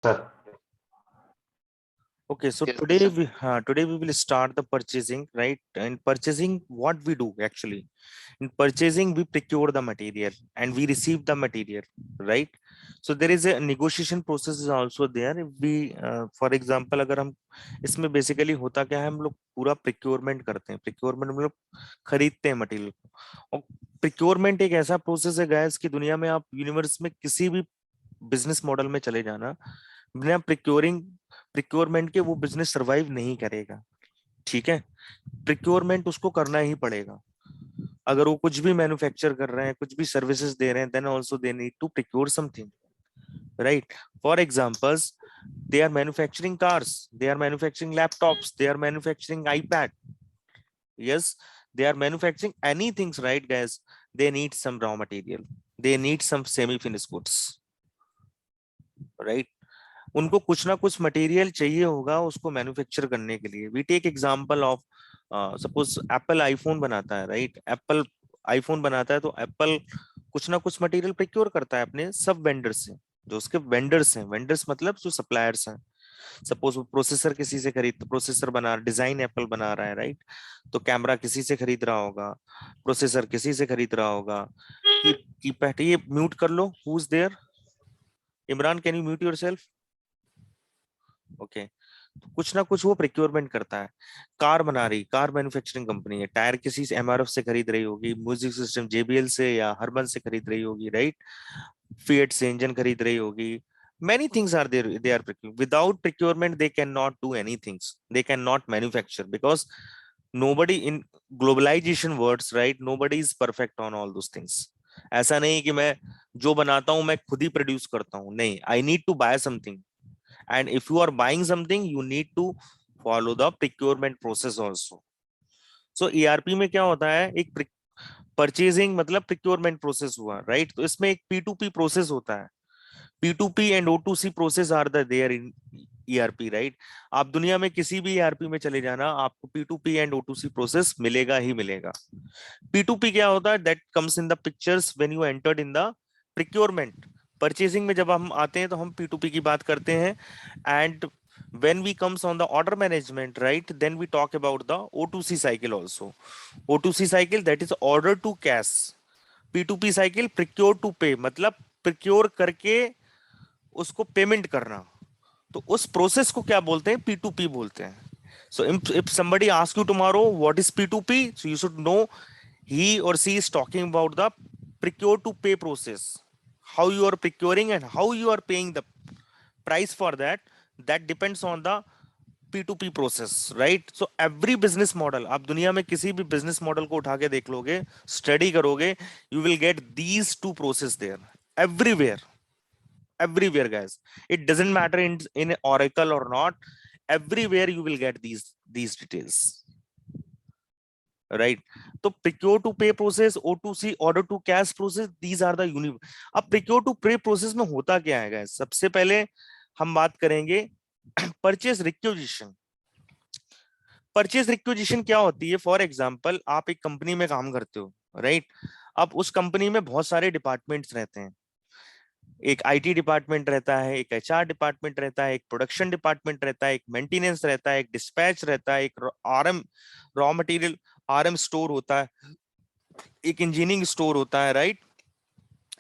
Sir, Okay, so yes, today we will start the purchasing, right? And purchasing, what we do actually in purchasing, we procure the material and we receive the material, right? So there is a negotiation process is also there. If we, for example, अगर हम इसमें basically होता क्या है, हम लोग पूरा procurement करते हैं. प्रिक्योरमेंट हम लोग खरीदते हैं मटेरियल को. और प्रिक्योरमेंट एक ऐसा प्रोसेस है गैस की दुनिया में आप यूनिवर्स में किसी भी बिजनेस मॉडल में चले जाना, बिना प्रिक्योरमेंट के वो बिजनेस सरवाइव नहीं करेगा. ठीक है, प्रिक्योरमेंट उसको करना ही पड़ेगा. अगर वो कुछ भी मैन्युफैक्चर कर रहे हैं, कुछ भी सर्विसेज दे रहे हैं, then also they need to procure something, right? For examples, they are manufacturing cars, they are manufacturing laptops, they are manufacturing iPad. Yes, they are manufacturing anything, right guys? They need some raw material, they need some semi finished goods, right? उनको कुछ ना कुछ material चाहिए होगा उसको manufacture करने के लिए. We take example of, suppose Apple iPhone बनाता है, राइट? एप्पल आईफोन बनाता है तो एप्पल कुछ ना कुछ मटेरियल प्रोक्योर करता है अपने सब वेंडर्स से. जो उसके वेंडर्स हैं, वेंडर्स मतलब जो सप्लायर्स हैं. सपोज वो प्रोसेसर किसी से खरीद, प्रोसेसर बना, डिजाइन एप्पल बना रहा है, राइट? तो कैमरा किसी से खरीद रहा होगा, प्रोसेसर किसी से खरीद रहा होगा. कीपैड, ये म्यूट कर लो. Who is there? Imran, can you mute yourself? Okay. तो कुछ ना कुछ वो प्रिक्योरमेंट करता है. कार बना रही, कार मैन्युफैक्चरिंग कंपनी है, टायर किसी से एमआरएफ से खरीद रही होगी, म्यूजिक सिस्टम जेबीएल से या हर्मन से खरीद रही होगी, राइट? फिएट से इंजन खरीद रही होगी. Many things are there, they are procured. Without procurement they cannot do anything, they cannot manufacture, because nobody in globalization words, right? Nobody is perfect on all those things. ऐसा नहीं कि मैं जो बनाता हूं मैं खुद ही प्रोड्यूस करता हूं, नहीं. I need to buy something, and if you are buying something you need to follow the procurement process also. So ERP में क्या होता है, एक परचेजिंग मतलब प्रिक्योरमेंट प्रोसेस हुआ, राइट? तो इसमें एक P2P प्रोसेस होता है. P2P and O2C process are the there in ERP, right? आप दुनिया में किसी भी ERP में चले जाना, आपको P2P एंड O2C प्रोसेस मिलेगा ही मिलेगा. P2P क्या होता है? That comes in the pictures when you entered in the procurement. Purchasing में जब हम आते हैं तो हम P2P की बात करते हैं. And when we comes on the order management, right, then we talk about the O2C cycle also. O2C cycle, that is order to cash. P2P cycle, procure to pay, मतलब procure करके उसको payment करना. तो उस process को क्या बोलते हैं? P2P बोलते हैं. So if somebody asks you tomorrow what is P2P, so you should know he or she is talking about the procure to pay process. How you are procuring and how you are paying the price for that, that depends on the P2P process, right? So every business model, आप दुनिया में किसी भी business model को उठा के देख लोगे, स्टडी करोगे, you will get these two process there everywhere. Everywhere guys, it doesn't matter in Oracle or not, everywhere you will get these details, right? तो procure to pay process, O2C, order to cash process, these are the अब procure to pay process में होता क्या है guys? सबसे पहले हम बात करेंगे परचेज रिक्विजिशन. परचेज रिक्विजिशन क्या होती है? फॉर एग्जांपल, आप एक कंपनी में काम करते हो, राइट? अब उस कंपनी में बहुत सारे डिपार्टमेंट्स रहते हैं. एक आईटी डिपार्टमेंट रहता है, एक एचआर डिपार्टमेंट रहता है, एक प्रोडक्शन डिपार्टमेंट रहता है, एक मेंटेनेंस रहता है, एक डिस्पैच रहता है, एक RM, raw material RM store होता है, एक इंजीनियरिंग स्टोर होता है, राइट?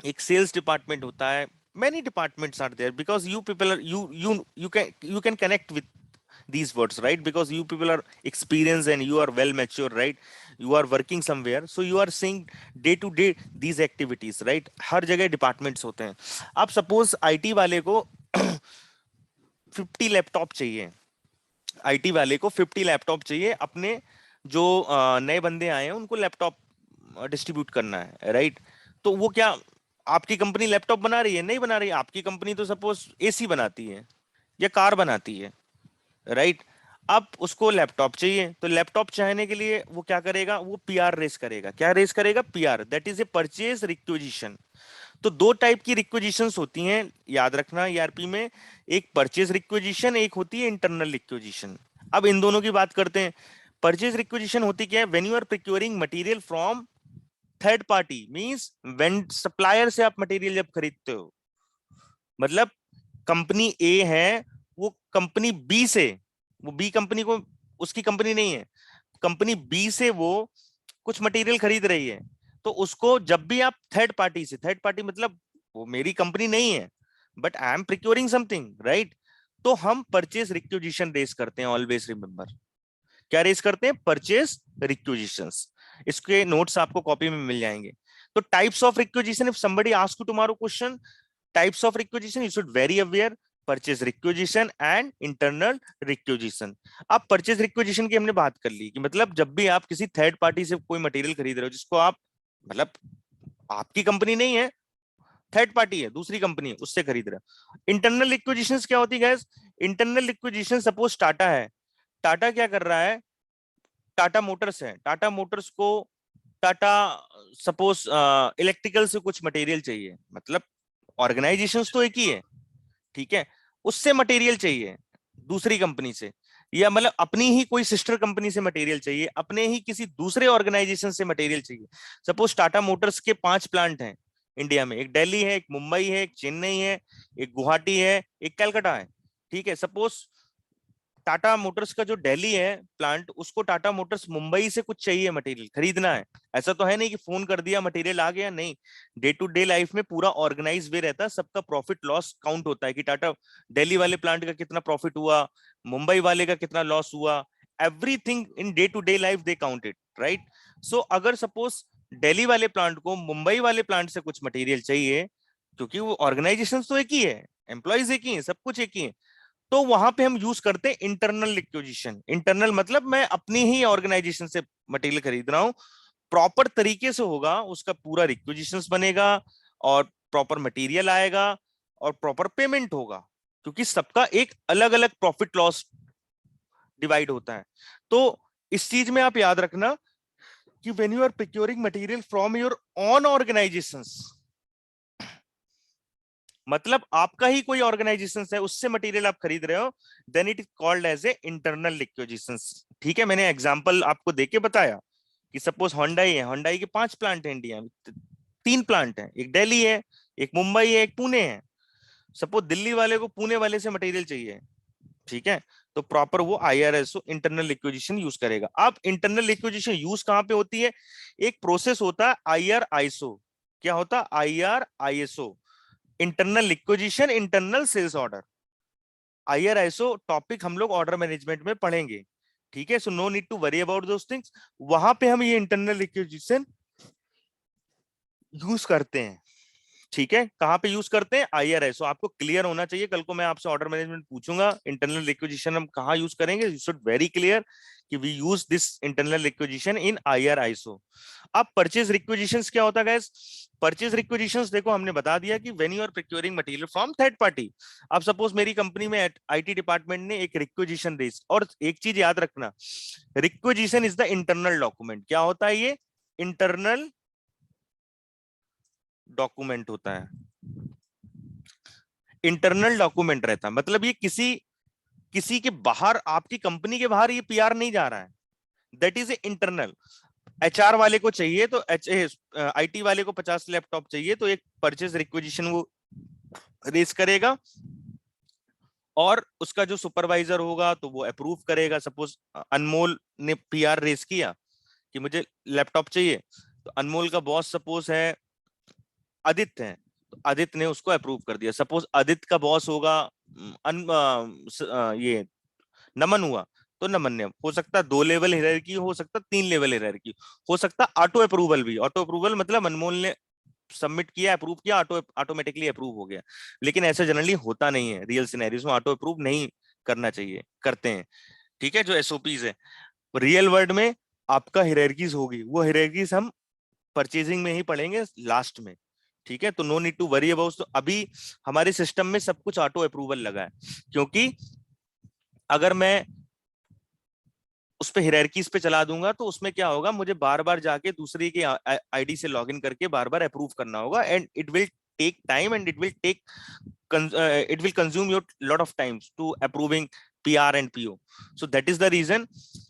एक सेल्स डिपार्टमेंट होता है. Many departments are there because you people are you can connect with these words, right? Because you people are experienced and you are well mature, right? You are working somewhere, so you are seeing day to day these activities, right? हर जगह departments होते हैं. आप suppose IT वाले को 50 laptop चाहिए, IT वाले को 50 laptop चाहिए, अपने जो नए बंदे आए हैं उनको लैपटॉप डिस्ट्रीब्यूट करना है, राइट? तो वो क्या आपकी कंपनी लैपटॉप बना रही है? नहीं बना रही है. आपकी कंपनी तो सपोज एसी बनाती है या कार बनाती है, राइट? अब उसको लैपटॉप चाहिए, तो लैपटॉप चाहने के लिए वो क्या करेगा? वो पीआर रेस करेगा. क्या रेस करेगा? PR, that is A purchase requisition. तो दो टाइप की रिक्विजिशंस होती हैं, याद रखना ईआरपी में. एक परचेज रिक्विजिशन, एक होती है इंटरनल रिक्विजिशन. अब इन दोनों की बात करते हैं. परचेज रिक्विजिशन होती क्या है? When you are procuring material from third party, means when supplier से आप मटेरियल जब खरीदते हो, मतलब कंपनी ए है, वो कंपनी बी से, वो बी कंपनी को, उसकी कंपनी नहीं है, कंपनी बी से वो कुछ मटेरियल खरीद रही है, तो उसको जब भी आप थर्ड पार्टी से, थर्ड पार्टी मतलब वो मेरी कंपनी नहीं है but I am procuring something, right, तो हम परचेज रिक्विजिशन रेज करते हैं। ऑलवेज रिमेंबर, क्या रेज करते हैं? परचेज रिक्विजिशंस। इसके नोट्स आपको कॉपी में मिल जाएंगे। तो types of requisition, if somebody ask you tomorrow question types of requisition, you should very aware purchase requisition and internal requisition. अब परचेज रिक्विजिशन की हमने बात कर ली कि मतलब जब भी आप किसी थर्ड पार्टी से कोई मटेरियल खरीद रहे हो जिसको आप, मतलब आपकी कंपनी नहीं है, थर्ड पार्टी है, दूसरी कंपनी है, उससे खरीद रहे हो। इंटरनल रिक्विजिशंस क्या होती है guys? Internal requisition, suppose Tata है, टाटा क्या कर रहा है, टाटा मोटर्स है, टाटा मोटर्स को टाटा सपोज इलेक्ट्रिकल से कुछ मटेरियल चाहिए, मतलब ऑर्गेनाइजेशंस तो एक ही है, ठीक है, उससे मटेरियल चाहिए दूसरी कंपनी से, या मतलब अपनी ही कोई सिस्टर कंपनी से मटेरियल चाहिए, अपने ही किसी दूसरे ऑर्गेनाइजेशन से मटेरियल चाहिए। सपोज टाटा मोटर्स के 5 प्लांट हैं इंडिया में, एक दिल्ली है, एक मुंबई है, एक चेन्नई है, एक गुवाहाटी है, एक कलकत्ता है, ठीक है। सपोज टाटा मोटर्स का जो दिल्ली है प्लांट, उसको टाटा मोटर्स मुंबई से कुछ चाहिए, मटेरियल खरीदना है। ऐसा तो है नहीं कि फोन कर दिया मटेरियल आ गया, नहीं। डे टू डे लाइफ में पूरा ऑर्गेनाइज वे रहता है, सबका प्रॉफिट लॉस काउंट होता है कि टाटा दिल्ली वाले प्लांट का कितना प्रॉफिट हुआ, मुंबई वाले का कितना लॉस हुआ, everything in day to day life they counted, right. So अगर सपोज दिल्ली वाले प्लांट को मुंबई वाले प्लांट से कुछ मटेरियल चाहिए, क्योंकि वो ऑर्गेनाइजेशन तो एक ही है, एम्प्लॉयज एक ही है, सब कुछ एक ही है, तो वहां पे हम यूज करते हैं इंटरनल रिक्विजिशन। इंटरनल मतलब मैं अपनी ही ऑर्गेनाइजेशन से मटेरियल खरीद रहा हूं, प्रॉपर तरीके से होगा, उसका पूरा रिक्विजिशंस बनेगा और प्रॉपर मटेरियल आएगा और प्रॉपर पेमेंट होगा, क्योंकि सबका एक अलग अलग प्रॉफिट लॉस डिवाइड होता है। तो इस चीज में आप याद रखना कि when you are procuring material from your own organisations, मतलब आपका ही कोई ऑर्गेनाइजेशन है, उससे मटेरियल आप खरीद रहे हो, then it is called as a internal requisitions, ठीक है। मैंने एग्जांपल आपको देके बताया कि सपोज होंडाई है, होंडाई के 5 प्लांट है इंडिया में, 3 प्लांट है, एक दिल्ली है, एक मुंबई है, एक पुणे है। सपोज दिल्ली वाले को पुणे वाले से मटेरियल चाहिए, ठीक है, तो प्रॉपर वो IRSO इंटरनल रिक्विजिशन यूज करेगा। अब इंटरनल रिक्विजिशन यूज कहां पे होती है? एक प्रोसेस होता है IRISO। क्या होता है? IRISO, internal requisition internal sales order. IRISO topic हम लोग ऑर्डर मैनेजमेंट में पढ़ेंगे, ठीक है। So no need to worry about those things. वहां पे हम ये इंटरनल रिक्विजिशन यूज करते हैं, ठीक है। कहां पे यूज करते हैं? IRISO। आपको क्लियर होना चाहिए, कल को मैं आपसे ऑर्डर मैनेजमेंट पूछूंगा इंटरनल रिक्विजिशन हम कहां यूज करेंगे, यू शुड वेरी क्लियर कि we use this internal requisition in IRISO। अब परचेज रिक्विजिशंस क्या होता है गाइस? परचेज रिक्विजिशंस देखो हमने बता दिया कि when you are procuring material from third party. अब सपोज मेरी कंपनी में IT डिपार्टमेंट ने एक रिक्विजिशन दी, और एक चीज याद रखना, requisition is the internal document. क्या होता है ये? इंटरनल डॉक्यूमेंट होता है, इंटरनल डॉक्यूमेंट रहता है, मतलब ये किसी किसी के बाहर, आपकी कंपनी के बाहर ये PR नहीं जा रहा है, that is a internal. HR वाले को चाहिए तो IT वाले को 50 लैपटॉप चाहिए, तो एक परचेज रिक्विजिशन वो रेज करेगा, और उसका जो सुपरवाइजर होगा तो वो अप्रूव करेगा। सपोज अनमोल ने PR रेज किया कि मुझे लैपटॉप चाहिए, तो अनमोल का बॉस सपोज है आदित्य है, तो आदित्य ने उसको अप्रूव कर दिया। सपोज आदित्य का बॉस होगा ये नमन हुआ, तो नमन ने, हो सकता है 2 लेवल हायरार्की, हो सकता है 3 लेवल हायरार्की, हो सकता है ऑटो अप्रूवल भी। ऑटो अप्रूवल मतलब अनमोल ने सबमिट किया, अप्रूव किया, ऑटोमेटिकली अप्रूव हो गया। लेकिन ऐसा जनरली होता नहीं है, रियल सिनेरियोस में ऑटो अप्रूव नहीं करना चाहिए, करते हैं, ठीक है, जो SOPs है। रियल वर्ल्ड में आपका हायरार्कीज होगी, वो हायरार्कीज हम परचेजिंग में ही पढ़ेंगे लास्ट में, ठीक है। तो no need to worry about. तो अभी हमारे सिस्टम में सब कुछ ऑटो अप्रूवल लगा है, क्योंकि अगर मैं उस पे हायरार्कीज पे चला दूंगा तो उसमें क्या होगा, मुझे बार बार जाके दूसरे के ID से लॉगिन करके बार बार अप्रूव करना होगा, and it will take time, and it will consume your lot of times to approving PR and PO. So that is the reason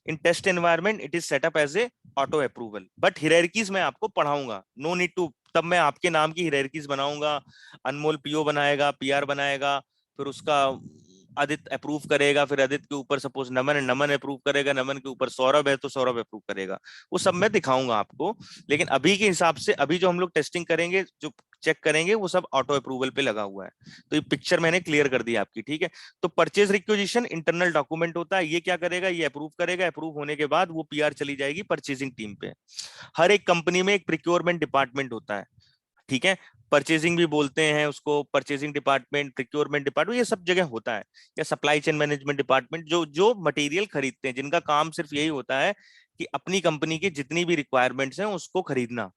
in test environment it is set up as a auto approval. But hierarchies मैं आपको पढ़ाऊंगा, no need to, तब मैं आपके नाम की hierarchies बनाऊंगा, अनमोल PO बनाएगा, PR बनाएगा, फिर उसका आदित्य अप्रूव करेगा, फिर आदित्य के ऊपर सपोज नमन है, नमन अप्रूव करेगा, नमन के ऊपर सौरभ है तो सौरभ अप्रूव करेगा। वो सब मैं दिखाऊंगा आपको, लेकिन अभी के हिसाब से अभी जो हम लोग टेस्टिंग करेंगे, जो चेक करेंगे, वो सब ऑटो अप्रूवल पे लगा हुआ है। तो ये पिक्चर मैंने क्लियर कर दी आपकी, ठीक है। तो परचेज रिक्विजिशन इंटरनल डॉक्यूमेंट होता है, ये क्या करेगा, ये अप्रूव करेगा, अप्रूव होने के बाद वो पीआर चली जाएगी परचेजिंग टीम पे। हर एक कंपनी में एक प्रिक्योरमेंट डिपार्टमेंट होता है, ठीक है। परचेजिंग भी बोलते हैं उसको, परचेजिंग डिपार्टमेंट, प्रिक्योरमेंट डिपार्टमेंट, ये सब जगह होता है। या सप्लाई चेन मैनेजमेंट डिपार्टमेंट, जो जो मटेरियल खरीदते हैं, जिनका काम सिर्फ यही होता है कि अपनी कंपनी की जितनी भी रिक्वायरमेंट्स हैं उसको खरीदना,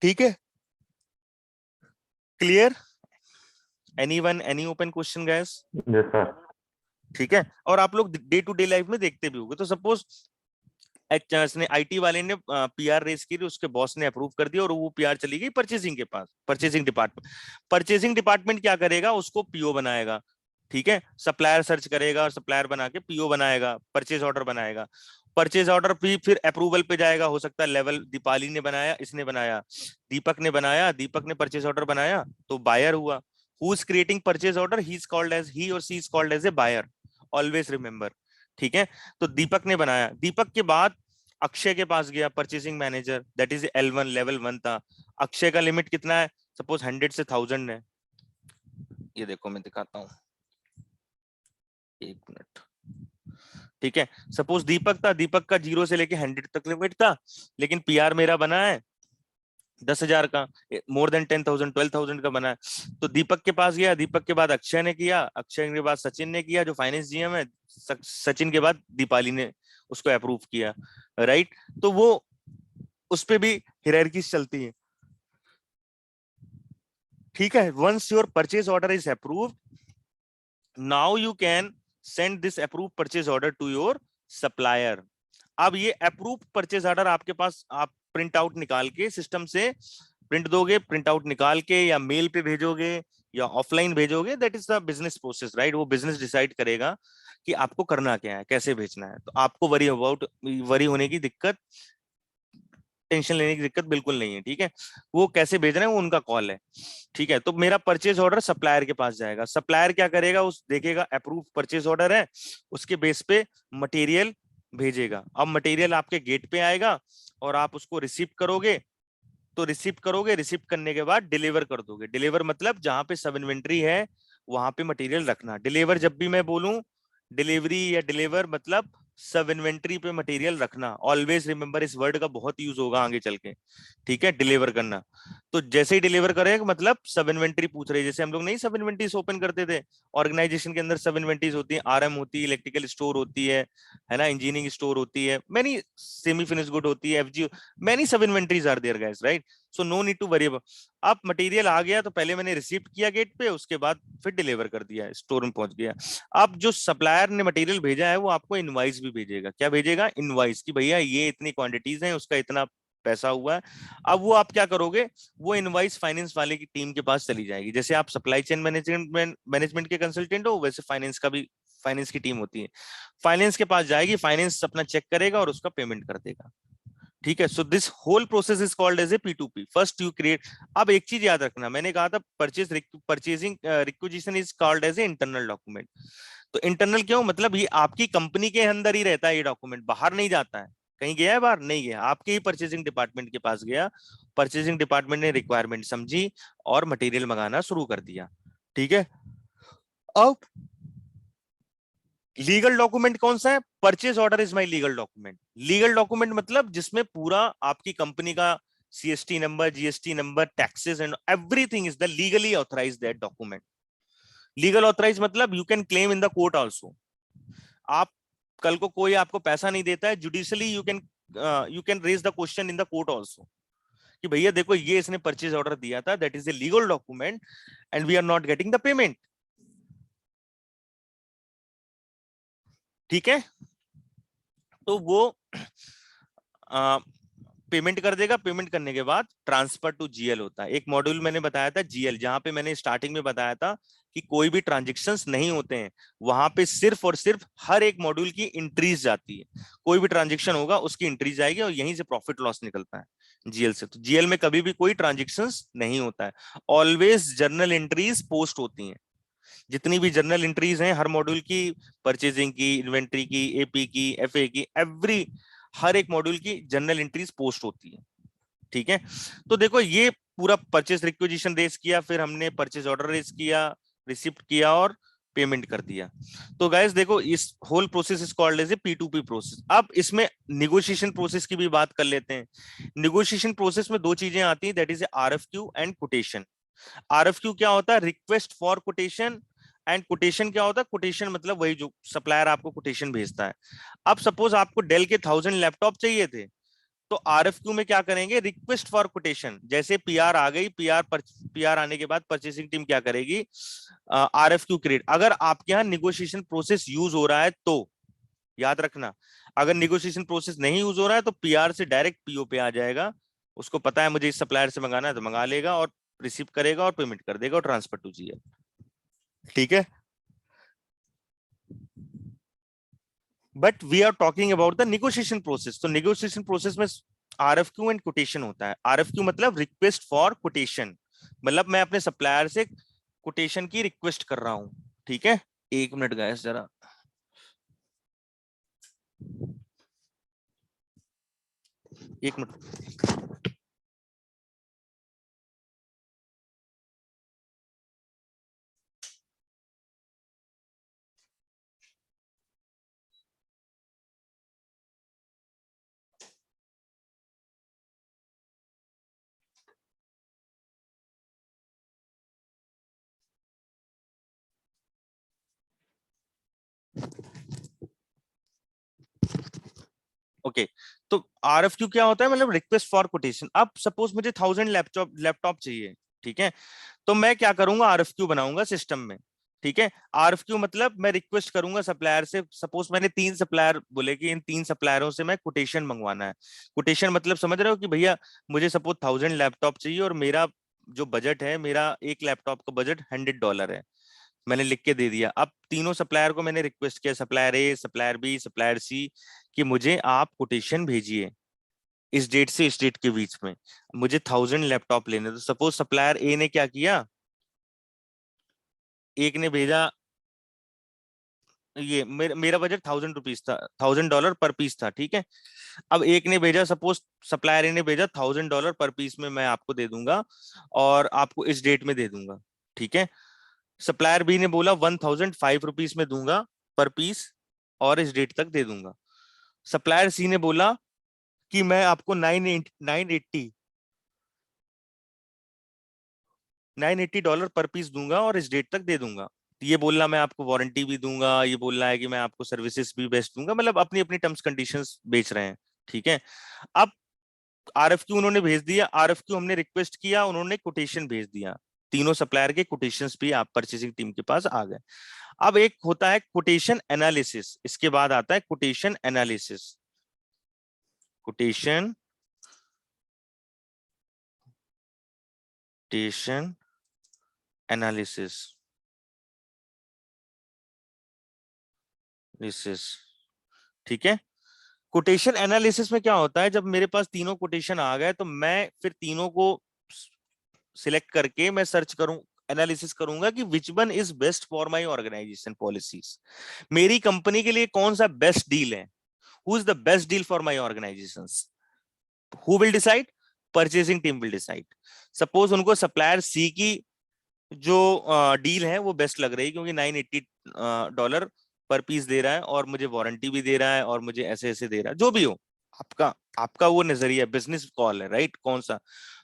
ठीक है। Clear? Anyone, any open question guys? Yes sir. ठीक है। और आप लोग डे टू डे लाइफ में देखते भी होंगे, तो सपोज इसने आईटी वाले ने पीआर रेस की, उसके बॉस ने अप्रूव कर दिया और वो पीआर चली गई परचेजिंग के पास, परचेजिंग डिपार्टमेंट। परचेजिंग डिपार्टमेंट क्या करेगा, उसको पीओ बनाएगा, ठीक है। सप्लायर सर्च करेगा और सप्लायर बना के पीओ बनाएगा, परचेज ऑर्डर बनाएगा। परचेज ऑर्डर भी फिर अप्रूवल पे जाएगा, हो सकता है लेवल दीपाली ने बनाया, इसने बनाया, दीपक ने बनाया, दीपक ने परचेज ऑर्डर बनाया तो बायर हुआ। Who is creating purchase order, he is called as, he और she is called as a buyer, always remember, ठीक है। तो दीपक ने बनाया, दीपक के बाद अक्षय के पास गया purchasing manager, that is L1, level 1 था। अक्षय का लिमिट कितना है, सपोज 100 से 1000 है। ये देखो मैं दिखाता हूँ, एक मिनट, ठीक है। सपोज दीपक था, दीपक का 0 से लेके 100 तक लिमिट था, लेकिन पीआर मेरा बना है 10,000 का, मोर देन 10,000, 12,000 का बना है। तो दीपक के पास गया, दीपक के बाद अक्षय ने किया, अक्षय के बाद सचिन ने किया जो फाइनेंस जीएम है, सचिन के बाद दीपाली ने उसको अप्रूव किया, राइट। तो वो उस पे भी हियरार्कीज चलती है, ठीक है। Once your purchase order is approved, now you can send this approve purchase order to your supplier. अब ये अप्रूव परचेज ऑर्डर आपके पास, आप प्रिंट आउट निकाल के सिस्टम से प्रिंट दोगे, प्रिंट आउट निकाल के या मेल पे भेजोगे या ऑफलाइन भेजोगे, that is the business process, right. वो बिजनेस डिसाइड करेगा कि आपको करना क्या है, कैसे भेजना है। तो आपको वरी होने की दिक्कत, टेंशन लेने की दिक्कत बिल्कुल नहीं है, ठीक है। वो कैसे भेज रहे हैं वो उनका कॉल है, ठीक है। तो मेरा परचेज ऑर्डर सप्लायर के पास जाएगा, सप्लायर क्या करेगा, उस देखेगा अप्रूव परचेज ऑर्डर है, उसके बेस पे मटेरियल भेजेगा। अब मटेरियल आपके गेट पे आएगा और आप उसको रिसीव करोगे, तो रिसीव करोगे, रिसीव करने के बाद डिलीवर कर दोगे। डिलीवर मतलब जहां पे सब इन्वेंट्री है वहां पे मटेरियल रखना। डिलीवर जब भी मैं बोलूं, डिलीवरी या डिलीवर मतलब सब इन्वेंट्री पे मटेरियल रखना। ऑलवेज रिमेंबर, इस वर्ड का बहुत यूज होगा आगे चल के, ठीक है। डिलीवर करना, तो जैसे ही डिलीवर करेगा मतलब सब इन्वेंट्री पूछ रही है, जैसे हम लोग नहीं सब इन्वेंट्रीज ओपन करते थे, ऑर्गेनाइजेशन के अंदर सब इन्वेंट्रीज होती है, आरएम होती है, इलेक्ट्रिकल स्टोर होती है ना, इंजीनियरिंग स्टोर होती है, मैनी सेमी फिनिश गुड होती है, FG, many sub inventories are there guys, right. So no need to worry. अब मटेरियल आ गया तो पहले मैंने रिसीव किया गेट पे, उसके बाद फिर डिलीवर कर दिया, स्टोर में पहुंच गया। अब जो सप्लायर ने मटेरियल भेजा है वो आपको इनवाइस भी भेजेगा। क्या भेजेगा, इनवाइस, कि भैया ये इतनी क्वांटिटीज हैं, उसका इतना पैसा हुआ है। अब वो आप क्या करोगे, वो इनवाइस फाइनेंस वाले की टीम के पास चली जाएगी। जैसे आप सप्लाई चेन मैनेजमेंट के कंसल्टेंट हो, वैसे फाइनेंस का भी, फाइनेंस की टीम होती है, फाइनेंस के पास जाएगी, फाइनेंस अपना चेक करेगा और उसका पेमेंट कर देगा, ठीक है। So this whole process is called as a P2P। First you create, अब एक चीज याद रखना, मैंने कहा था purchasing requisition is called as a internal document. तो इंटरनल क्यों, मतलब ये आपकी कंपनी के अंदर ही रहता है, ये डॉक्यूमेंट बाहर नहीं जाता है, कहीं गया है बाहर नहीं गया, आपके ही परचेजिंग डिपार्टमेंट के पास गया, परचेजिंग डिपार्टमेंट ने रिक्वायरमेंट समझी और मटेरियल मंगाना शुरू कर दिया, ठीक है। अब लीगल डॉक्यूमेंट कौन सा है, purchase order is my legal document. Legal document मतलब जिसमें पूरा आपकी कंपनी का CST number, GST number, taxes and everything is the legally authorise that document. Legal authorise मतलब you can claim in the court also. आप कल को कोई आपको पैसा नहीं देता है, judicially you can raise the question in the court also कि भैया देखो ये इसने परचेज ऑर्डर दिया था, that is a legal document and we are not getting the payment, ठीक है। तो वो पेमेंट कर देगा। पेमेंट करने के बाद ट्रांसफर टू जीएल होता है। एक मॉड्यूल मैंने बताया था जीएल, जहां पे मैंने स्टार्टिंग में बताया था कि कोई भी ट्रांजेक्शन्स नहीं होते हैं, वहां पे सिर्फ और सिर्फ हर एक मॉड्यूल की इंट्रीज जाती है। कोई भी ट्रांजेक्शन होगा उसकी इंट्रीज जाएगी और यहीं से प्रॉफिट लॉस निकलता है जीएल से। तो जीएल में कभी भी कोई ट्रांजेक्शन्स नहीं होता है, ऑलवेज जर्नल एंट्रीज पोस्ट होती हैं। जितनी भी जर्नल एंट्रीज हैं हर मॉड्यूल की, परचेजिंग की, इन्वेंट्री की, एपी की, एफए की, हर एक मॉड्यूल की जर्नल एंट्रीज पोस्ट होती है। ठीक है, तो देखो ये पूरा परचेज रिक्विजिशन रेस किया, फिर हमने परचेज ऑर्डर रेस किया, रिसिप्ट किया और पेमेंट कर दिया। तो गाइस देखो इस whole process is called as a P2P process. अब इसमें निगोशिएशन प्रोसेस की भी बात कर लेते हैं। निगोशिएशन प्रोसेस में दो चीजें आती हैं, that is RFQ and quotation. RFQ क्या होता है? Request for quotation. And quotation क्या होता है? कोटेशन मतलब वही जो सप्लायर आपको कोटेशन भेजता है। अब सपोज आपको डेल के 1000 लैपटॉप चाहिए थे, तो RFQ में क्या करेंगे? Request for quotation. जैसे PR आ गई, PR आने के बाद परचेसिंग टीम क्या करेगी? RFQ create. अगर आपके यहाँ निगोशिएशन प्रोसेस यूज हो रहा है तो याद रखना, अगर निगोशिएशन प्रोसेस नहीं यूज हो रहा है तो PR से डायरेक्ट PO पे आ जाएगा। उसको पता है मुझे इस सप्लायर से मंगाना है तो मंगा लेगा और रिसीव करेगा और पेमेंट कर देगा और ट्रांसफर टू GL। ठीक है, but we are talking about the negotiation process. तो निगोशिएशन प्रोसेस में RFQ एंड कोटेशन होता है। RFQ मतलब रिक्वेस्ट फॉर कोटेशन, मतलब मैं अपने सप्लायर से कोटेशन की रिक्वेस्ट कर रहा हूं। ठीक है, एक मिनट गाइस जरा, एक मिनट। ओके तो RFQ क्या होता है? मतलब रिक्वेस्ट फॉर कोटेशन। अब सपोज मुझे 1000 लैपटॉप चाहिए, ठीक है, तो मैं क्या करूंगा? RFQ बनाऊंगा सिस्टम में। ठीक है, RFQ मतलब मैं रिक्वेस्ट करूंगा सप्लायर से। सपोज मैंने 3 सप्लायर बोले कि इन 3 सप्लायरों से मैं कोटेशन मंगवाना है। कोटेशन मतलब समझ रहे हो कि भैया मुझे सपोज 1000 लैपटॉप चाहिए और मेरा जो बजट है, मेरा एक लैपटॉप का बजट $100 है। मैंने लिख के दे दिया। अब तीनों सप्लायर को मैंने रिक्वेस्ट किया, सप्लायर ए, सप्लायर बी, सप्लायर सी, कि मुझे आप कोटेशन भेजिए इस डेट से इस डेट के बीच में, मुझे 1000 लैपटॉप लेने। तो सपोज सप्लायर ए ने क्या किया, एक ने भेजा, ये मेरा बजट $1000 था, $1000 पर पीस था। ठीक है, अब एक ने भेजा, सपोज सप्लायर ए ने भेजा $1000 पर पीस में मैं आपको दे दूंगा और आपको इस डेट में दे दूंगा। ठीक है, सप्लायर बी ने बोला ₹1005 में दूंगा पर पीस और इस डेट तक दे दूंगा। सप्लायर सी ने बोला कि मैं आपको 980 $980 पर पीस दूंगा और इस डेट तक दे दूंगा। ये बोलना मैं आपको वारंटी भी दूंगा, ये बोल रहा है कि मैं आपको सर्विसेज भी बेस्ट दूंगा, मतलब अपनी अपनी टर्म्स कंडीशंस बेच रहे हैं। ठीक है, अब RFQ उन्होंने भेज दिया, RFQ हमने रिक्वेस्ट किया, उन्होंने कोटेशन भेज दिया। तीनों सप्लायर के कोटेशंस भी आप परचेसिंग टीम के पास आ गए। अब एक होता है कोटेशन एनालिसिस, इसके बाद आता है quotation analysis. Quotation quotation analysis ठीक है, कोटेशन एनालिसिस में क्या होता है? जब मेरे पास तीनों कोटेशन आ गए तो मैं फिर तीनों को सिलेक्ट करके मैं सर्च करूं, एनालिसिस करूंगा कि which one is best for my organisation policies. मेरी कंपनी के लिए कौन सा बेस्ट डील है? Who is the best deal for my organisation? Who will decide? Purchasing team will decide. Suppose उनको सप्लायर सी की जो डील है वो बेस्ट लग रही है, क्योंकि $980 पर पीस दे रहा है और मुझे वारंटी भी दे रहा है और मुझे ऐसे ऐसे दे रहा है, जो भी हो आपका आपका वो नजरिया, बिजनेस कॉल है, राइट? कौन सा,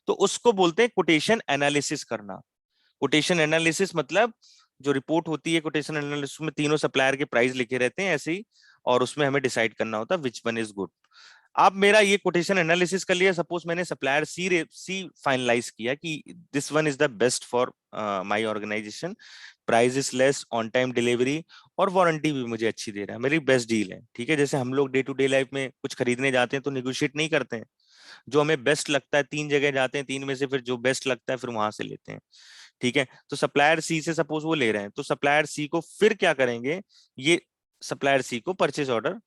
तो उसको बोलते हैं कोटेशन एनालिसिस करना। कोटेशन एनालिसिस मतलब जो रिपोर्ट होती है कोटेशन एनालिसिस में तीनों सप्लायर के प्राइस लिखे रहते हैं ऐसे ही, और उसमें हमें डिसाइड करना होता है विच वन इज गुड। अब मेरा ये कोटेशन एनालिसिस कर लिया, सपोज मैंने सप्लायर सी फाइनलाइज किया कि this one is the best for my organisation, price is less, on time delivery और वारंटी भी मुझे अच्छी दे रहा है, मेरी बेस्ट डील है। ठीक है, जैसे हम लोग डे टू डे लाइफ में कुछ खरीदने जाते हैं तो निगोशिएट नहीं करते हैं, जो हमें बेस्ट लगता है, 3 जगह जाते हैं, 3 में से फिर जो बेस्ट लगता है फिर वहां से लेते हैं। ठीक है, तो सप्लायर सी से सपोज वो ले रहे हैं, तो सप्लायर सी को फिर क्या करेंगे, ये सप्लायर सी को परचेज ऑर्डर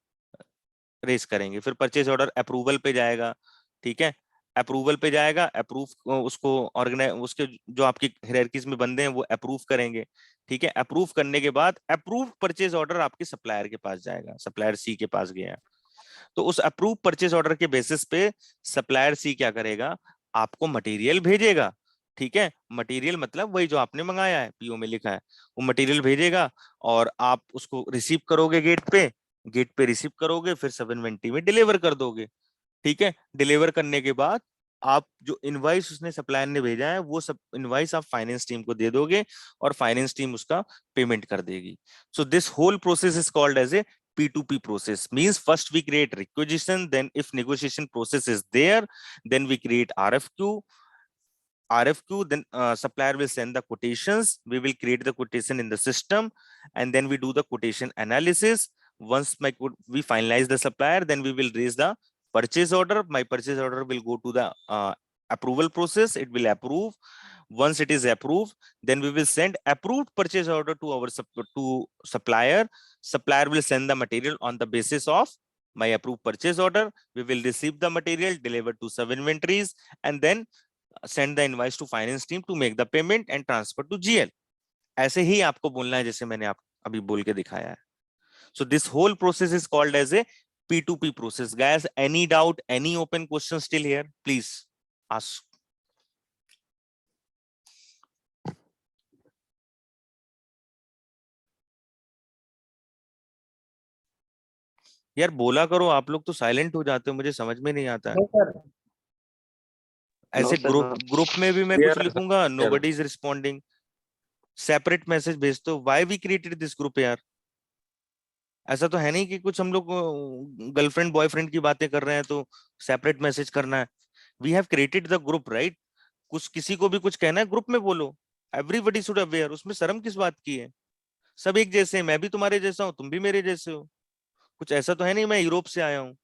रेस करेंगे, फिर परचेज ऑर्डर अप्रूवल पे जाएगा। ठीक है, अप्रूवल पे जाएगा, अप्रूव उसको ऑर्गेनाइज, उसके जो आपकी हायरार्कीज में बंदे हैं वो अप्रूव करेंगे। ठीक है, अप्रूव करने के बाद अप्रूव परचेज ऑर्डर आपके सप्लायर के पास जाएगा, सप्लायर सी के पास गया। तो उस अप्रूव परचेज ऑर्डर के बेसिस पे सप्लायर सी क्या करेगा, आपको मटेरियल भेजेगा। ठीक है, मटेरियल मतलब वही जो आपने मंगाया है, पीओ में लिखा है, वो मटेरियल भेजेगा और आप उसको रिसीव करोगे गेट पे रिसीव करोगे, फिर सब इन्वेंट्री में डिलीवर कर दोगे। ठीक है, डिलीवर करने के बाद आप जो इनवाइस उसने सप्लायर ने भेजा है वो सब इनवाइस आप फाइनेंस टीम को दे दोगे और फाइनेंस टीम उसका पेमेंट कर देगी। So this whole process is called as a P2P process. Means first we create requisition, then if negotiation process is there, then we create RFQ, then supplier will send the quotations, we will create the quotation in the system, and then we do the quotation analysis. Once we finalize the supplier, then we will raise the purchase order. My purchase order will go to the approval process, it will approve. Once it is approved, then we will send approved purchase order to our supplier. Supplier will send the material on the basis of my approved purchase order. We will receive the material, deliver to sub inventories, and then send the invoice to finance team to make the payment and transfer to GL. ऐसे ही आपको बोलना है जैसे मैंने आप अभी बोल के दिखाया है. So this whole process is called as a P2P process. Guys, any doubt, any open question still here? Please ask. यार बोला करो, आप लोग तो साइलेंट हो जाते हो, मुझे समझ में नहीं आता है. ऐसे ग्रुप में भी मैं कुछ लिखूंगा, nobody is responding. Separate message भेजते हो, why we created this group यार. ऐसा तो है नहीं कि कुछ हम लोग गर्लफ्रेंड बॉयफ्रेंड की बातें कर रहे हैं तो सेपरेट मैसेज करना है. We have created the group, right. कुछ किसी को भी कुछ कहना है ग्रुप में बोलो. Everybody should aware. उसमें शर्म किस बात की है. सब एक जैसे हैं, मैं भी तुम्हारे जैसा हूँ, तुम भी मेरे जैसे हो. कुछ ऐसा तो है नहीं मैं यूरोप से आया हूँ.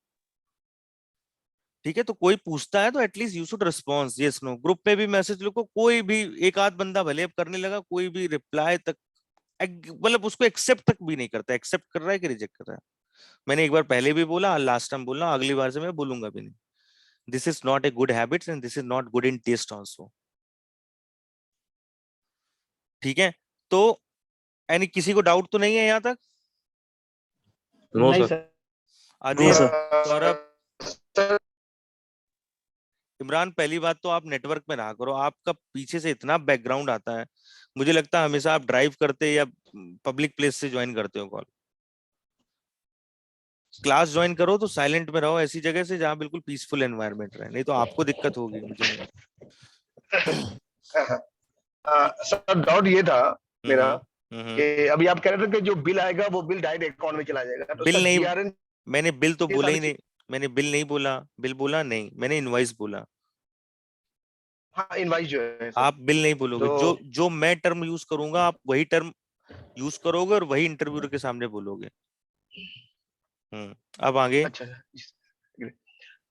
ठीक है, तो कोई पूछता है तो at least you should response, yes no. Group में भी मैसेज लिखो, कोई भी एक आध बंदा भले अब करने लगा, कोई भी रिप्लाई तक मतलब उसको एक्सेप्ट तक भी नहीं करता. एक्सेप्ट कर रहा है कि रिजेक्ट कर रहा है. मैंने एक बार पहले भी बोला, लास्ट टाइम बोला, अगली बार से मैं बोलूंगा भी नहीं. This is not a good habit and this is not good in taste also. ठीक है, तो यानी किसी को डाउट तो नहीं है यहाँ तक? No sir. आदिल, सौरभ, इमरान, पहली बात तो आप नेटवर्क में रहा करो. आपका पीछे से इतना बैकग्राउंड आता है, मुझे लगता है हमेशा आप ड्राइव करते या पब्लिक प्लेस से ज्वाइन करते हो कॉल. क्लास ज्वाइन करो तो साइलेंट में रहो, ऐसी जगह से जहाँ बिल्कुल पीसफुल एनवायरनमेंट रहे, नहीं तो आपको दिक्कत होगी, मुझे नहीं. सर डाउट ये था मेरा कि अभी आप कह रहे थे कि जो बिल आएगा वो बिल डायरेक्ट अकाउंट में चला जाएगा. तो बिल नहीं, GRN मैंने बिल तो बोला ही नहीं. मैंने बिल नहीं बोला, बिल बोला नहीं, मैंने इनवॉइस बोला. हाँ, इनवॉइस जो है आप बिल नहीं बोलोगे. तो जो मैं टर्म यूज करूंगा आप वही टर्म यूज करोगे और वही इंटरव्यूअर के सामने बोलोगे. अब आगे. अच्छा,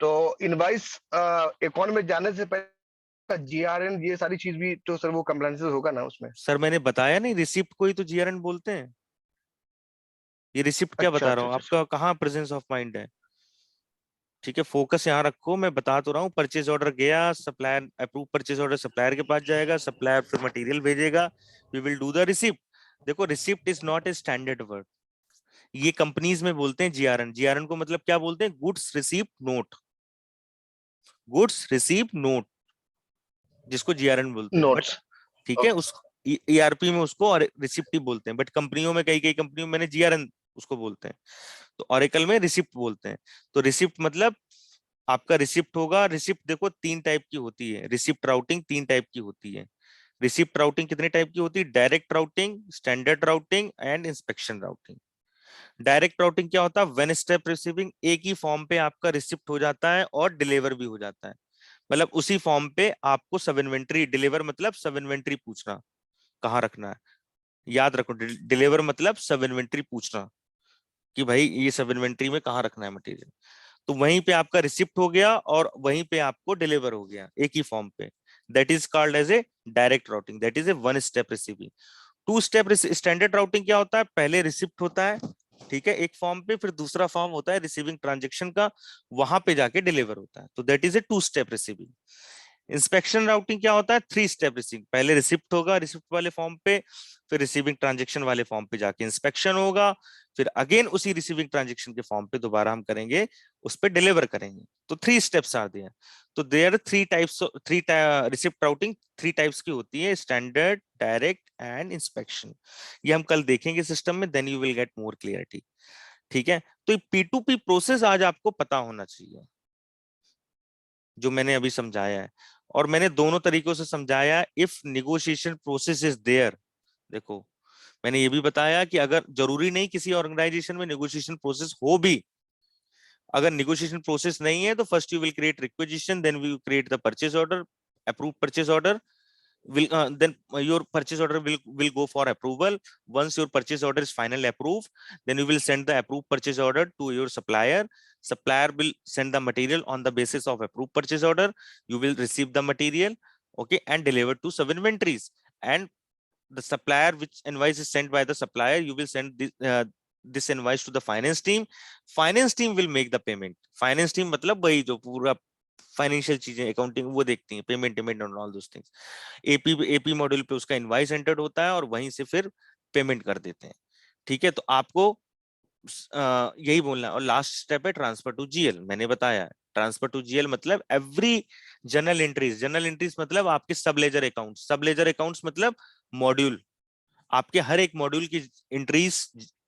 तो इनवॉइस अकाउंट में जाने से पहले GRN ये सारी चीज भी तो सर वो कंप्लायंसेस होगा ना उसमें? सर मैंने बताया नहीं, रिसिप्ट को ही तो GRN बोलते हैं. ये रिसिप्ट क्या बता रहा हूँ, आपका कहाँ प्रेजेंस ऑफ माइंड है. ठीक है, फोकस यहाँ रखो. मैं बता तो रहा हूँ, परचेज ऑर्डर गया, supplier approve purchase order supplier के पास जाएगा, सप्लायर फिर मटेरियल भेजेगा, we will do the receipt. देखो, receipt is not a standard word. ये कंपनीज में बोलते हैं GRN. GRN को मतलब क्या बोलते हैं, goods receipt note. Goods receipt note जिसको GRN बोलते हैं. बट ठीक है, उस ERP में उसको और रिसिप्ट ही बोलते हैं. बट कंपनियों में कई कंपनियों में GRN उसको बोलते हैं. तो ऑरेकल में रिसिप्ट बोलते हैं. तो रिसिप्ट मतलब आपका रिसिप्ट होगा. रिसिप्ट देखो 3 टाइप की होती है. रिसिप्ट राउटिंग 3 टाइप की होती है. रिसिप्ट राउटिंग कितने टाइप की होती है? Direct routing, standard routing and inspection routing. Direct routing क्या होता है? One step receiving. एक ही फॉर्म पे आपका रिसिप्ट हो जाता है और डिलीवर भी हो जाता है. मतलब उसी फॉर्म पे आपको सब इन्वेंट्री, डिलीवर मतलब सब इन्वेंट्री पूछना कहाँ रखना है. याद रखो, डिलीवर मतलब सब इन्वेंट्री पूछना कि भाई ये सब इन्वेंट्री में कहाँ रखना है मटेरियल. तो वहीं पे आपका रिसिप्ट हो गया और वहीं पे आपको डिलीवर हो गया एक ही फॉर्म पे. That is called as a direct routing. That is a one step receiving. 2 step standard routing क्या होता है? पहले रिसिप्ट होता है, ठीक है, एक फॉर्म पे, फिर दूसरा फॉर्म होता है रिसीविंग ट्रांजेक्शन का, वहां पे जाके डिलीवर होता है, तो that is A 2 step receiving. Inspection routing क्या होता है, 3 स्टेप रिसीविंग, पहले रिसिप्ट होगा रिसिप्ट वाले फॉर्म पे, फिर रिसीविंग ट्रांजेक्शन वाले फॉर्म पे जाके इंस्पेक्शन होगा, फिर अगेन उसी रिसीविंग ट्रांजेक्शन के फॉर्म पे दोबारा हम करेंगे, उस पे डिलीवर करेंगे। तो 3 स्टेप्स आर देयर। तो there 3 types, receipt routing 3 types की होती है, स्टैंडर्ड, डायरेक्ट एंड इंस्पेक्शन। ये हम कल देखेंगे सिस्टम में, then you will get more clarity. ठीक है, तो P2P प्रोसेस आज आपको पता होना चाहिए, जो मैंने अभी समझाया है, और मैंने दोनों तरीकों से समझाया। If negotiation process is there, देखो मैंने ये भी बताया कि अगर जरूरी नहीं किसी ऑर्गेनाइजेशन में नेगोशिएशन प्रोसेस हो भी, अगर नेगोशिएशन प्रोसेस नहीं है तो first you will create requisition, then we create the purchase order, approve purchase order, will then your purchase order will go for approval. Once your purchase order is finally approved, then you will send the approved purchase order to your supplier. Supplier will send the material on the basis of approved purchase order. You will receive the material, okay, and deliver to sub inventories. And the supplier, which invoice is sent by the supplier, you will send this invoice to the finance team. Finance team will make the payment. Finance team मतलब वही जो पूरा financial चीजें, accounting, वो देखती हैं, payment payment और all those things. AP module पे उसका इनवाइस एंटर्ड होता है और वहीं से फिर पेमेंट कर देते हैं। ठीक है, तो आपको यही बोलना है। और लास्ट स्टेप है ट्रांसफर टू जीएल, मैंने बताया ट्रांसफर टू जीएल मतलब एवरी जर्नल एंट्रीज मतलब आपके सब लेजर अकाउंट्स मतलब मॉड्यूल, आपके हर एक मॉड्यूल की एंट्रीज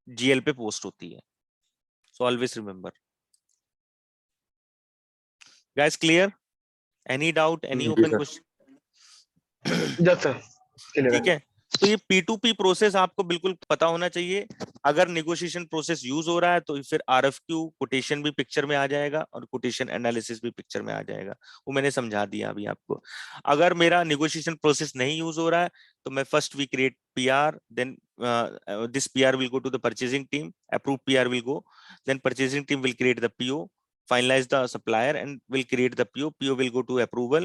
जीएल पे पोस्ट होती है। So always remember guys, clear? Any doubt, any जी open sir. Question? Yes sir, ठीक है, तो ये P2P प्रोसेस आपको बिल्कुल पता होना चाहिए। अगर नेगोशिएशन प्रोसेस यूज हो रहा है तो फिर RFQ कोटेशन भी पिक्चर में आ जाएगा और कोटेशन एनालिसिस भी पिक्चर में आ जाएगा, वो मैंने समझा दिया अभी आपको। अगर मेरा नेगोशिएशन प्रोसेस नहीं यूज हो रहा है तो मैं first we create PR, then this PR will go to the purchasing team, approve PR will go, then purchasing team will create the PO, finalize the supplier and will create the PO will go to approval.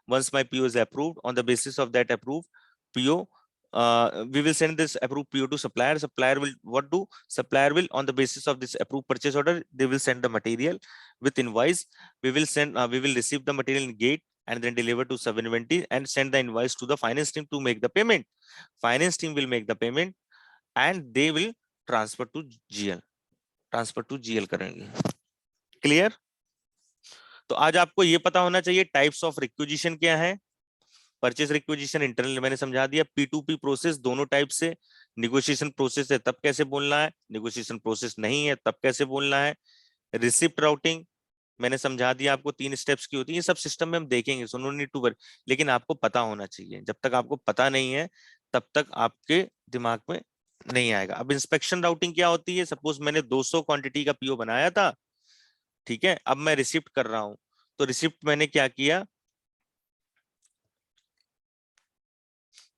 Once my PO is approved, on the basis of that approved PO, we will send this approved PO to supplier. Supplier will what do? Supplier will, on the basis of this approved purchase order, they will send the material with invoice. We will receive the material in gate and then deliver to sub inventory and send the invoice to the finance team to make the payment. Finance team will make the payment and they will transfer to GL. Transfer to GL करेंगे। Clear? तो आज आपको ये पता होना चाहिए types of requisition क्या है। परचेज रिक्विजिशन इंटरनल मैंने समझा दिया। P2P प्रोसेस दोनों टाइप से, नेगोशिएशन प्रोसेस है तब कैसे बोलना है, नेगोशिएशन प्रोसेस नहीं है तब कैसे बोलना है। रिसिप्ट राउटिंग मैंने समझा दिया आपको, 3 स्टेप्स की होती है। ये सब सिस्टम में हम देखेंगे, so no need to worry, लेकिन आपको पता होना चाहिए। जब तक आपको पता नहीं है तब तक आपके दिमाग में नहीं आएगा। अब इंस्पेक्शन राउटिंग क्या होती है? सपोज मैंने 200 क्वांटिटी का PO बनाया था, ठीक है, अब मैं रिसिप्ट कर रहा हूं, तो रिसिप्ट मैंने क्या किया,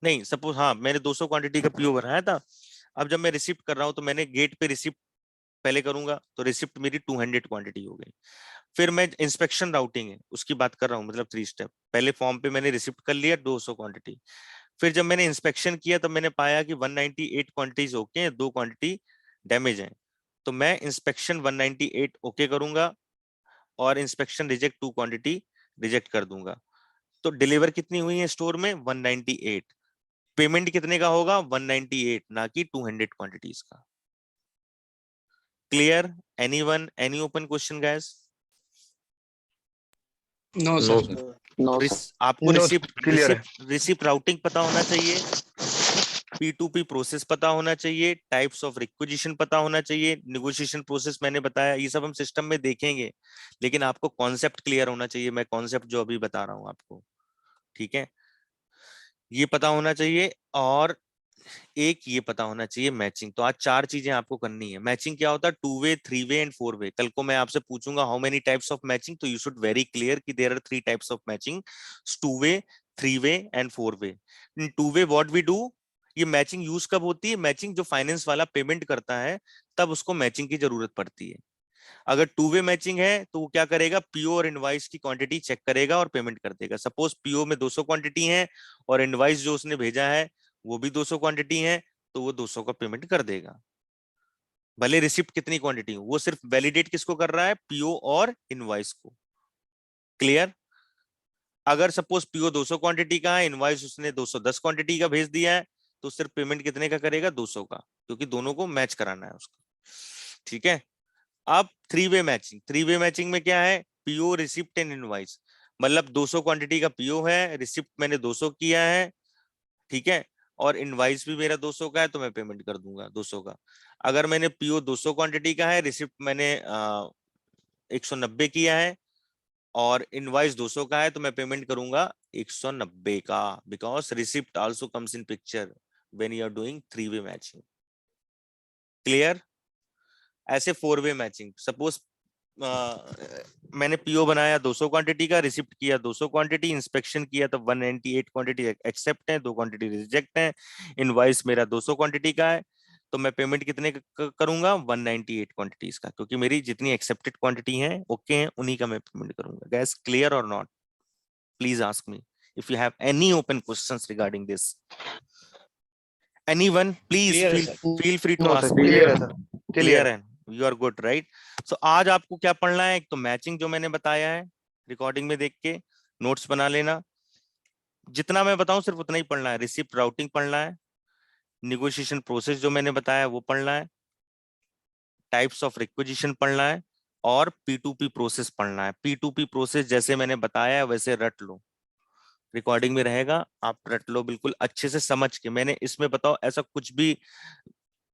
नहीं सपोज हाँ मैंने 200 क्वांटिटी का PO बनाया था, अब जब मैं रिसिप्ट कर रहा हूं तो मैंने गेट पे रिसिप्ट पहले करूंगा, तो रिसिप्ट मेरी 200 क्वांटिटी हो गई। फिर मैं इंस्पेक्शन राउटिंग है उसकी बात कर रहा हूँ, मतलब 3 स्टेप। पहले फॉर्म पे मैंने रिसिप्ट कर लिया 200 क्वांटिटी, फिर जब मैंने इंस्पेक्शन किया तब मैंने पाया कि 198 क्वांटिटीज ओके हैं, 2 क्वांटिटी डैमेज है, तो मैं इंस्पेक्शन 198 ओके करूंगा और इंस्पेक्शन रिजेक्ट 2 क्वांटिटी रिजेक्ट कर दूंगा। तो डिलीवर कितनी हुई है स्टोर में? 198। पेमेंट कितने का होगा? 198, ना कि 200 क्वांटिटीज का। Clear? Anyone, any open question guys? No sir. No आपको नो रिसिप्ट क्लियर है। रिसिप्ट राउटिंग पता होना चाहिए, P2P प्रोसेस पता होना चाहिए, टाइप्स ऑफ रिक्विजिशन पता होना चाहिए, नेगोशिएशन प्रोसेस मैंने बताया, ये सब हम सिस्टम में देखेंगे, लेकिन आपको कॉन्सेप्ट क्लियर होना चाहिए। मैं कॉन्सेप्ट जो अभी बता रहा हूं आपको, ठीक है, ये पता होना चाहिए। और एक ये पता होना चाहिए मैचिंग। तो आज 4 चीजें आपको करनी है। मैचिंग क्या होता है? 2 वे, 3 वे एंड 4 वे। कल को मैं आपसे पूछूंगा how many types of matching, तो यू शुड वेरी क्लियर कि there are 3 types of matching, 2 way, 3 way and 4 way. In 2 way what we do, ये मैचिंग यूज कब होती है? मैचिंग जो फाइनेंस वाला पेमेंट करता है तब उसको मैचिंग की जरूरत पड़ती है। अगर 2 वे मैचिंग है तो वो क्या करेगा? PO और इनवाइस की क्वांटिटी चेक करेगा और पेमेंट कर देगा। सपोज PO में 200 क्वांटिटी है और इनवाइस जो उसने भेजा है वो भी 200 क्वांटिटी है, तो वो 200 का पेमेंट कर देगा। भले रिसिप्ट कितनी क्वांटिटी हो, वो सिर्फ वैलिडेट किसको कर रहा है, पीओ और इनवॉइस को। क्लियर? अगर सपोज पीओ 200 क्वांटिटी का है, इनवॉइस उसने 210 क्वांटिटी का भेज दिया है, तो सिर्फ पेमेंट कितने का करेगा, 200 का, क्योंकि दोनों को मैच कराना है उसको। ठीक है। अब three way matching, three way matching में क्या है, पीओ रिसिप्ट एंड इनवॉइस, मतलब 200 क्वांटिटी का पीओ है, रिसिप्ट मैंने 200 किया है, ठीक है, और इनवाइस भी मेरा 200 का है, तो मैं पेमेंट कर दूंगा 200 का। अगर मैंने पीओ 200 क्वांटिटी का है, रिसिप्ट मैंने 190 किया है, और इनवाइस 200 का है, तो मैं पेमेंट करूंगा 190 का, because receipt also comes in picture when you are doing three way matching. Clear? ऐसे फोर वे मैचिंग, सपोज मैंने पीओ बनाया 200 क्वांटिटी का, रिसिप्ट किया 200 क्वांटिटी, इंस्पेक्शन किया तो 198 क्वांटिटी एक्सेप्ट है, 2 क्वांटिटी रिजेक्ट है, इनवॉइस मेरा 200 क्वांटिटी का है, तो मैं पेमेंट कितने करूंगा, 198 क्वांटिटीज का, क्योंकि मेरी जितनी एक्सेप्टेड क्वांटिटी है ओके है, उन्हीं का मैं पेमेंट करूंगा। गैस क्लियर और not? Please ask me if you have any open questions regarding this. Anyone please feel free to ask. Clear है सर, क्लियर है? You are good right? So आज आपको क्या पढ़ना है, एक तो मैचिंग जो मैंने बताया है, रिकॉर्डिंग में देख के नोट्स बना लेना, जितना मैं बताऊं सिर्फ उतना ही पढ़ना है। रिसिप्ट राउटिंग पढ़ना है, निगोशिएशन प्रोसेस जो मैंने बताया वो पढ़ना है, टाइप्स ऑफ रिक्विजिशन पढ़ना है, और P2P प्रोसेस पढ़ना है। P2P प्रोसेस जैसे मैंने बताया वैसे रट लो, रिकॉर्डिंग में रहेगा, आप रट लो बिल्कुल अच्छे से समझ के। मैंने इसमें बताओ ऐसा कुछ भी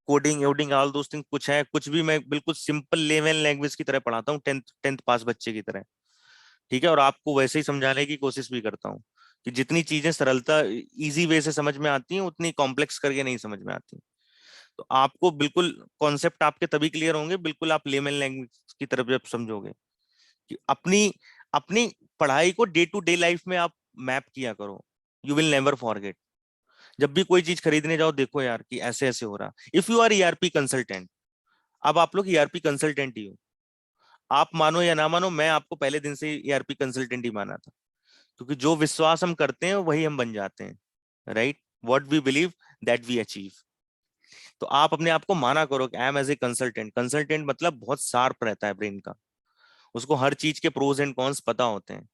कोडिंग वोडिंग ऑल दोस थिंग कुछ है कुछ भी, मैं बिल्कुल सिंपल लेवल लैंग्वेज की तरह पढ़ाता हूँ, टेंथ पास बच्चे की तरह। ठीक है, और आपको वैसे ही समझाने की कोशिश भी करता हूँ कि जितनी चीजें सरलता इजी वे से समझ में आती हैं, उतनी कॉम्प्लेक्स करके नहीं समझ में आती। तो आपको बिल्कुल कॉन्सेप्ट आपके तभी क्लियर होंगे, बिल्कुल आप लेमन लैंग्वेज की तरफ जब समझोगे कि अपनी अपनी पढ़ाई को डे टू डे लाइफ में आप मैप किया करो, यू विल नेवर फॉरगेट। जब भी कोई चीज खरीदने जाओ, देखो यार कि ऐसे ऐसे हो रहा। If you are ERP consultant, अब आप लोग ईआरपी कंसल्टेंट ही हो, आप मानो या ना मानो, मैं आपको पहले दिन से ईआरपी कंसल्टेंट ही माना था, क्योंकि जो विश्वास हम करते हैं वही हम बन जाते हैं। Right? What we believe that we achieve. तो आप अपने आप को माना करो कि I am as a consultant. Consultant मतलब बहुत शार्प रहता है ब्रेन का, उसको हर चीज के प्रोज एंड कॉन्स पता होते हैं।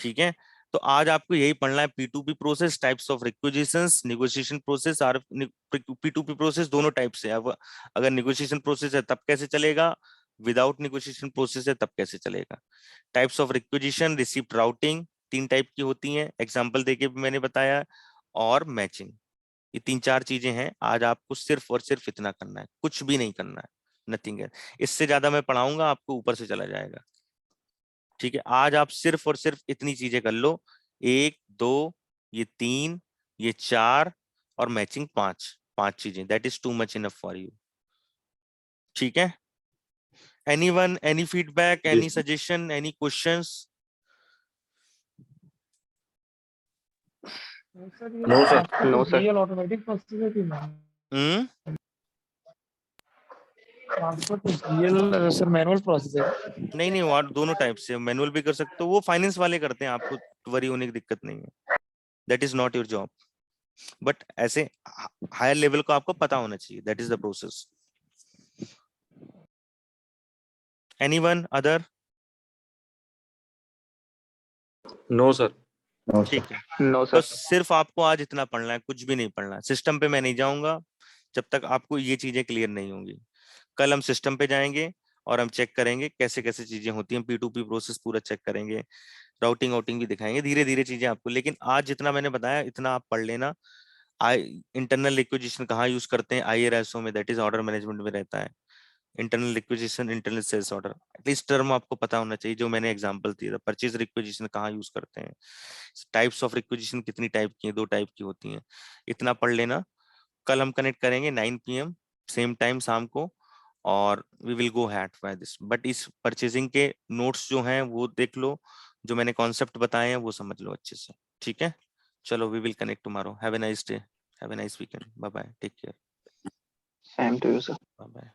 ठीक है, तो आज आपको यही पढ़ना है। P2P process, types of requisitions, negotiation process. और P2P प्रोसेस दोनों टाइप से है। अब अगर नेगोशिएशन प्रोसेस है तब कैसे चलेगा, विदाउट नेगोशिएशन प्रोसेस है तब कैसे चलेगा। Types of requisition, receipt routing 3 type की होती हैं, एग्जांपल देके भी मैंने बताया, और मैचिंग। ये 3-4 चीजें हैं। आज आपको सिर्फ और सिर्फ इतना करना है, कुछ भी नहीं करना है, नथिंग है। इससे ज्यादा मैं पढ़ाऊंगा आपको ऊपर से चला जाएगा। ठीक है, आज आप सिर्फ और सिर्फ इतनी चीजें कर लो, 1 2 ये 3 ये 4 और मैचिंग 5 चीजें, that is too much enough for you. ठीक है, anyone, any feedback, any suggestion, any questions? No sir, no sir. Real automatic process है कि ट्रांसफर तो रियल सर मैनुअल प्रोसेस है। नहीं वो दोनों टाइप से मैनुअल भी कर सकते हो, वो फाइनेंस वाले करते हैं, आपको वरी होने की दिक्कत नहीं है, that is not your job. But ऐसे हायर लेवल को आपको पता होना चाहिए, that is the process. Anyone other? No sir. ठीक है, नो तो सर। सिर्फ आपको आज इतना पढ़ना है, कुछ भी नहीं पढ़ना है। सिस्टम पे मैं नहीं जाऊंगा जब तक आपको ये चीजें क्लियर नहीं होंगी। कल हम सिस्टम पे जाएंगे और हम चेक करेंगे कैसे कैसे चीजें होती हैं, P2P प्रोसेस पूरा चेक करेंगे, राउटिंग आउटिंग भी दिखाएंगे, धीरे धीरे चीजें आपको। लेकिन आज जितना मैंने बताया इतना आप पढ़ लेना। इंटरनल रिक्विजिशन कहाँ यूज करते हैं, IRSO में, दैट इज ऑर्डर मैनेजमेंट में रहता है। Internal requisition, internal sales order, at least term आपको पता होना चाहिए जो मैंने एग्जांपल दिया था। परचेज रिक्विजिशन कहाँ यूज करते हैं, टाइप्स ऑफ रिक्विजिशन कितनी टाइप की है, 2 टाइप की होती हैं, इतना पढ़ लेना। कल हम कनेक्ट करेंगे 9 PM सेम टाइम शाम को, और we will go head by this. But इस परचेजिंग के नोट्स जो हैं वो देख लो, जो मैंने कॉन्सेप्ट बताए हैं वो समझ लो अच्छे से। ठीक है, चलो, we will connect tomorrow. Have a nice day, have a nice weekend, bye bye, take care, same to you sir. Bye bye.